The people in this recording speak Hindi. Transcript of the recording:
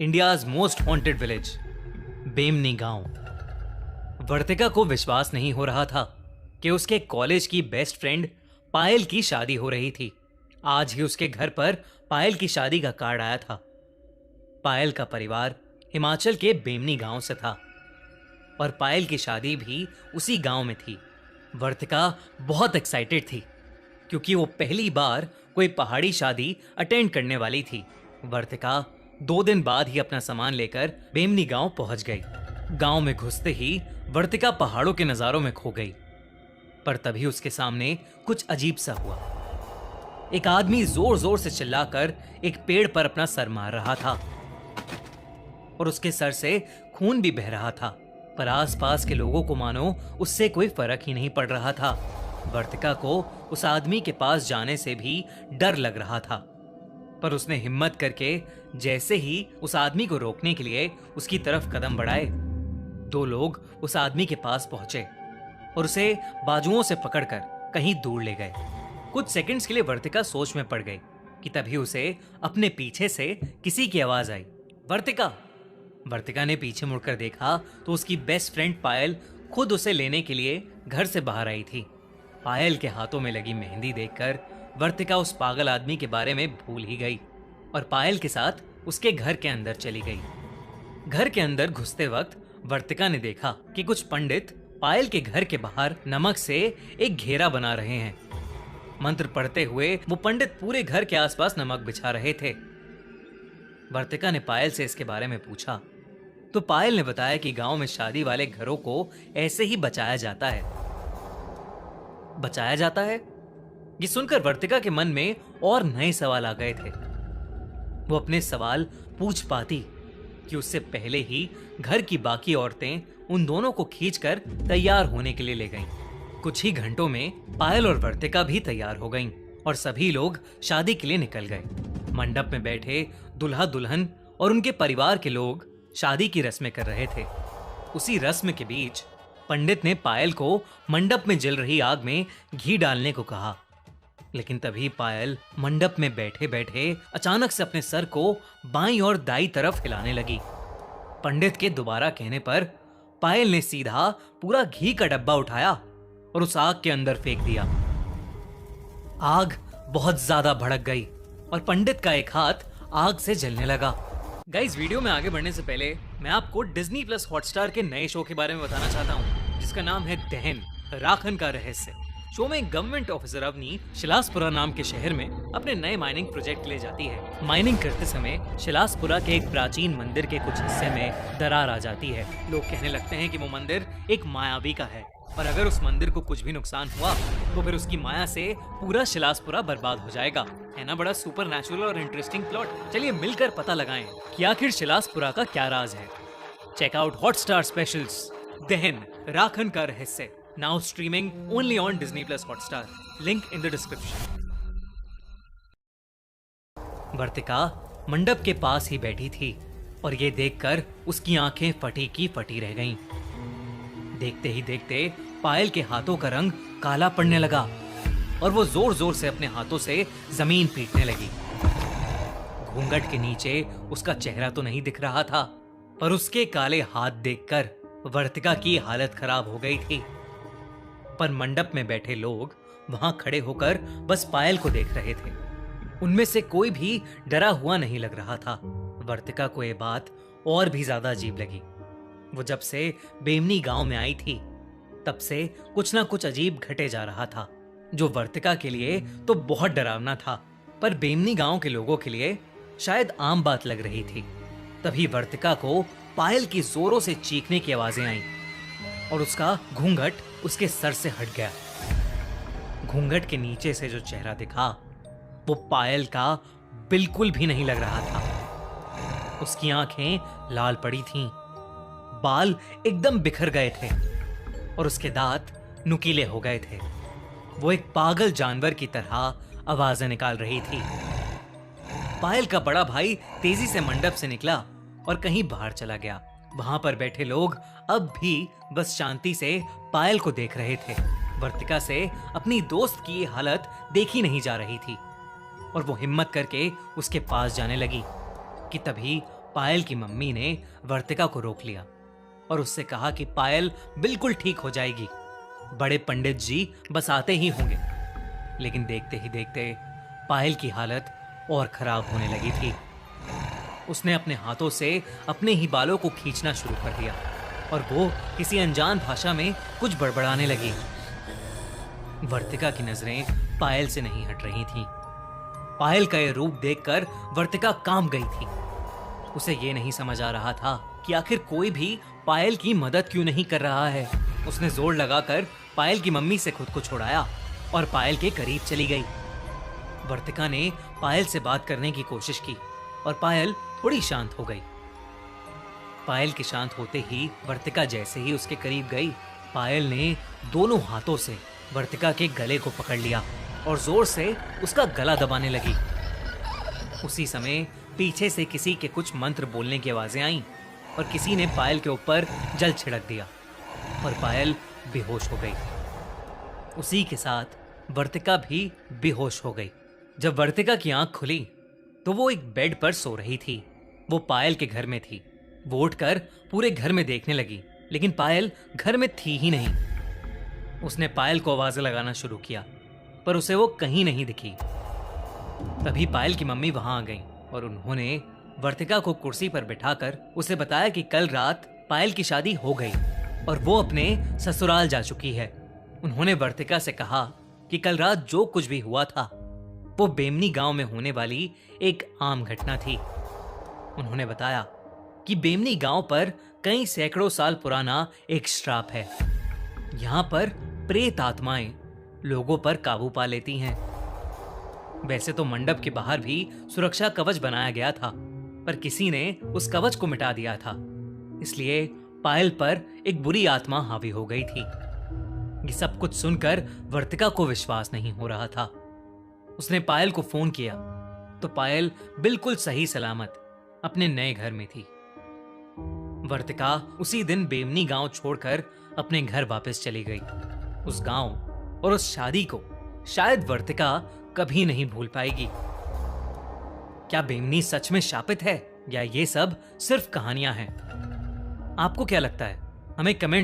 इंडियाज मोस्ट हॉन्टेड विलेज, बेमनी गांव। वर्तिका को विश्वास नहीं हो रहा था कि उसके कॉलेज की बेस्ट फ्रेंड पायल की शादी हो रही थी। आज ही उसके घर पर पायल की शादी का कार्ड आया था। पायल का परिवार हिमाचल के बेमनी गांव से था और पायल की शादी भी उसी गांव में थी। वर्तिका बहुत एक्साइटेड थी क्योंकि वो पहली बार कोई पहाड़ी शादी अटेंड करने वाली थी। वर्तिका 2 दिन बाद ही अपना सामान लेकर बेमनी गांव पहुंच गई। गांव में घुसते ही वर्तिका पहाड़ों के नजारों में खो गई। पर तभी उसके सामने कुछ अजीब सा हुआ। एक आदमी जोर जोर से चिल्लाकर एक पेड़ पर अपना सर मार रहा था और उसके सर से खून भी बह रहा था। पर आसपास के लोगों को मानो उससे कोई फर्क ही नहीं पड़ रहा था। वर्तिका को उस आदमी के पास जाने से भी डर लग रहा था, पर उसने हिम्मत करके जैसे ही उस आदमी को रोकने के लिए उसकी तरफ कदम बढ़ाए, 2 लोग उस आदमी के पास पहुंचे और उसे बाजुओं से पकड़कर कहीं दूर ले गए। कुछ सेकंड्स के लिए वर्तिका सोच में पड़ गई कि तभी उसे अपने पीछे से किसी की आवाज आई, वर्तिका। वर्तिका ने पीछे मुड़कर देखा तो उसकी बेस्ट फ्रेंड पायल खुद उसे लेने के लिए घर से बाहर आई थी। पायल के हाथों में लगी मेहंदी देखकर वर्तिका उस पागल आदमी के बारे में भूल ही गई और पायल के साथ उसके घर के अंदर चली गई। घर के अंदर घुसते वक्त वर्तिका ने देखा कि कुछ पंडित पायल के घर के बाहर नमक से एक घेरा बना रहे हैं। मंत्र पढ़ते हुए वो पंडित पूरे घर के आसपास नमक बिछा रहे थे। वर्तिका ने पायल से इसके बारे में पूछा तो पायल ने बताया कि गांव में शादी वाले घरों को ऐसे ही बचाया जाता है। बचाया जाता है? ये सुनकर वर्तिका के मन में और नए सवाल आ गए थे। वो अपने सवाल पूछ पाती कि उससे पहले ही घर की बाकी औरतें उन दोनों को खींचकर तैयार होने के लिए ले गईं। कुछ ही घंटों में पायल और वर्तिका भी तैयार हो गईं और सभी लोग शादी के लिए निकल गए। मंडप में बैठे दुल्हा दुल्हन और उनके परिवार के लोग शादी की रस्में कर रहे थे। उसी रस्म के बीच पंडित ने पायल को मंडप में जल रही आग में घी डालने को कहा, लेकिन तभी पायल मंडप में बैठे बैठे अचानक से अपने सर को बाईं और दाईं तरफ हिलाने लगी। पंडित के दोबारा कहने पर पायल ने सीधा पूरा घी का डब्बा उठाया और उस आग के अंदर फेंक दिया। आग बहुत ज्यादा भड़क गई और पंडित का एक हाथ आग से जलने लगा। गाइस, वीडियो में आगे बढ़ने से पहले मैं आपको डिज्नी प्लस हॉटस्टार के नए शो के बारे में बताना चाहता हूँ, जिसका नाम है दहन, राखन का रहस्य। शो में गवर्नमेंट ऑफिसर अवनी शिलासपुरा नाम के शहर में अपने नए माइनिंग प्रोजेक्ट के लिए जाती है। माइनिंग करते समय शिलासपुरा के एक प्राचीन मंदिर के कुछ हिस्से में दरार आ जाती है। लोग कहने लगते हैं कि वो मंदिर एक मायावी का है और अगर उस मंदिर को कुछ भी नुकसान हुआ तो फिर उसकी माया से पूरा शिलासपुरा बर्बाद हो जाएगा। है ना बड़ा सुपर नेचुरल और इंटरेस्टिंग प्लॉट। चलिए मिलकर पता लगाएं कि आखिर शिलासपुरा का क्या राज है। चेक आउट हॉटस्टार स्पेशल्स दहन, राखन का रहस्य, now streaming only on Disney Plus Hotstar. Link in the description. वर्तिका मंडप के पास ही बैठी थी और ये देखकर उसकी आंखें फटी की फटी रह गईं। देखते ही देखते पायल के हाथों का रंग काला पड़ने लगा और वो जोर जोर से अपने हाथों से जमीन पीटने लगी। घूंघट के नीचे उसका चेहरा तो नहीं दिख रहा था, पर उसके काले हाथ देखकर वर्तिका की हालत खराब हो गई थी। पर मंडप में बैठे लोग वहां खड़े होकर बस पायल को देख रहे थे। उनमें से कोई भी डरा हुआ नहीं लग रहा था। वर्तिका को यह बात और भी ज्यादा अजीब लगी। वो जब से बेमनी गांव में आई थी तब से कुछ ना कुछ अजीब घटे जा रहा था, जो वर्तिका के लिए तो बहुत डरावना था, पर बेमनी गांव के लोगों के लिए शायद आम बात लग रही थी। तभी वर्तिका को पायल की जोरों से चीखने की आवाजें आईं और उसका घूंघट उसके सर से हट गया। घूंघट के नीचे से जो चेहरा दिखा वो पायल का बिल्कुल भी नहीं लग रहा था। उसकी आंखें लाल पड़ी थीं, बाल एकदम बिखर गए थे और उसके दांत नुकीले हो गए थे। वो एक पागल जानवर की तरह आवाजें निकाल रही थी। पायल का बड़ा भाई तेजी से मंडप से निकला और कहीं बाहर चला गया। वहां पर बैठे लोग अब भी बस शांति से पायल को देख रहे थे। वर्तिका से अपनी दोस्त की ये हालत देखी नहीं जा रही थी और वो हिम्मत करके उसके पास जाने लगी कि तभी पायल की मम्मी ने वर्तिका को रोक लिया और उससे कहा कि पायल बिल्कुल ठीक हो जाएगी, बड़े पंडित जी बस आते ही होंगे। लेकिन देखते ही देखते पायल की हालत और खराब होने लगी थी। उसने अपने हाथों से अपने ही बालों को खींचना शुरू कर दिया और वो किसी अनजान भाषा में कुछ बड़बड़ाने लगी। वर्तिका की नजरें पायल से नहीं हट रही थीं। पायल का यह रूप देखकर वर्तिका कांप गई थी। उसे ये नहीं समझ आ रहा था कि आखिर कोई भी पायल की मदद क्यों नहीं कर रहा है। उसने जोर लगाकर पायल की मम्मी से खुद को छुड़ाया और पायल के करीब चली गई। वर्तिका ने पायल से बात करने की कोशिश की और पायल थोड़ी शांत हो गई। पायल के शांत होते ही वर्तिका जैसे ही उसके करीब गई, पायल ने दोनों हाथों से वर्तिका के गले को पकड़ लिया और जोर से उसका गला दबाने लगी। उसी समय पीछे से किसी के कुछ मंत्र बोलने की आवाजें आईं और किसी ने पायल के ऊपर जल छिड़क दिया और पायल बेहोश हो गई। उसी के साथ वर्तिका भी बेहोश हो गई। जब वर्तिका की आंख खुली तो वो एक बेड पर सो रही थी। वो पायल के घर में थी। वो उठकर पूरे घर में देखने लगी, लेकिन पायल घर में थी ही नहीं। उसने पायल को आवाजें लगाना शुरू किया, पर उसे वो कहीं नहीं दिखी। तभी पायल की मम्मी वहां आ गईं और उन्होंने वर्तिका को कुर्सी पर बिठाकर उसे बताया कि कल रात पायल की शादी हो गई और वो अपने ससुराल जा चुकी है। उन्होंने वर्तिका से कहा कि कल रात जो कुछ भी हुआ था वो बेमनी गांव में होने वाली एक आम घटना थी। उन्होंने बताया कि बेमनी गांव पर कई सैकड़ों साल पुराना एक श्राप है। यहां पर प्रेत आत्माएं लोगों पर काबू पा लेती हैं। वैसे तो मंडप के बाहर भी सुरक्षा कवच बनाया गया था, पर किसी ने उस कवच को मिटा दिया था। इसलिए पायल पर एक बुरी आत्मा हावी हो गई थी। ये सब कुछ सुनकर वर्तिका को विश्वास नहीं हो रहा था। उसने पायल को फोन किया तो पायल बिल्कुल सही सलामत अपने नए घर में थी। वर्तिका उसी दिन बेमनी गांव छोड़कर अपने घर वापस चली गई। उस गांव और उस शादी को शायद वर्तिका कभी नहीं भूल पाएगी। क्या बेमनी सच में शापित है या ये सब सिर्फ कहानियां हैं? आपको क्या लगता है? हमें कमेंट